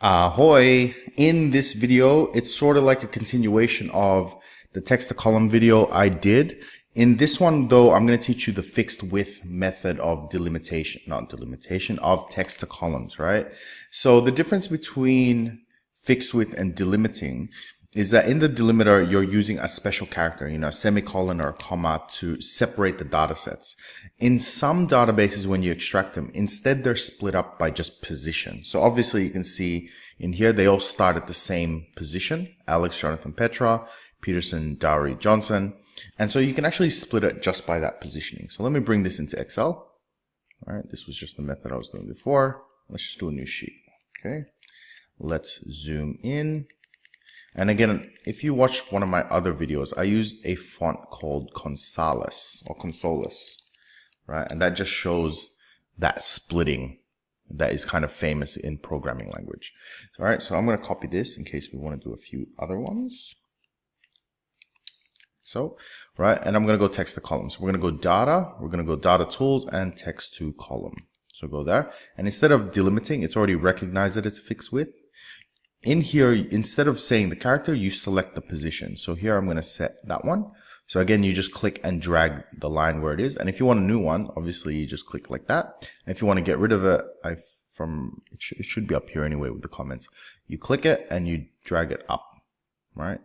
Ahoy! In this video, it's sort of like a continuation of the text to column video I did. In this one, though, I'm going to teach you the fixed width method of of text to columns, right? So the difference between fixed width and delimiting is that in the delimiter, you're using a special character, a semicolon or a comma to separate the data sets. In some databases, when you extract them, instead they're split up by just position. So obviously you can see in here, they all start at the same position: Alex, Jonathan, Petra, Peterson, Dowry, Johnson. And so you can actually split it just by that positioning. So let me bring this into Excel. All right, this was just the method I was doing before. Let's just do a new sheet. Okay, let's zoom in. And again, if you watched one of my other videos, I used a font called Consolus, right? And that just shows that splitting that is kind of famous in programming language. All right, so I'm going to copy this in case we want to do a few other ones. So, right, and I'm going to go text to column. So we're going to go data, we're going to go data tools and text to column. So go there. And instead of delimiting, it's already recognized that it's fixed width. In here, instead of saying the character, you select the position. So here I'm going to set that one. So again, you just click and drag the line where it is. And if you want a new one, obviously you just click like that. And if you want to get rid of it, it should be up here anyway with the comments. You click it and you drag it up, right?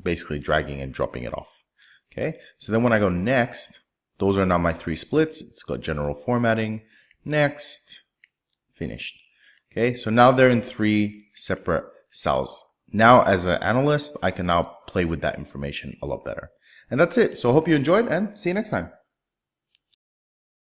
Basically dragging and dropping it off. Okay. So then when I go next, those are now my three splits. It's got general formatting, next, finished. Okay. So now they're in three separate cells. Now, as an analyst, I can now play with that information a lot better. And that's it. So I hope you enjoyed and see you next time.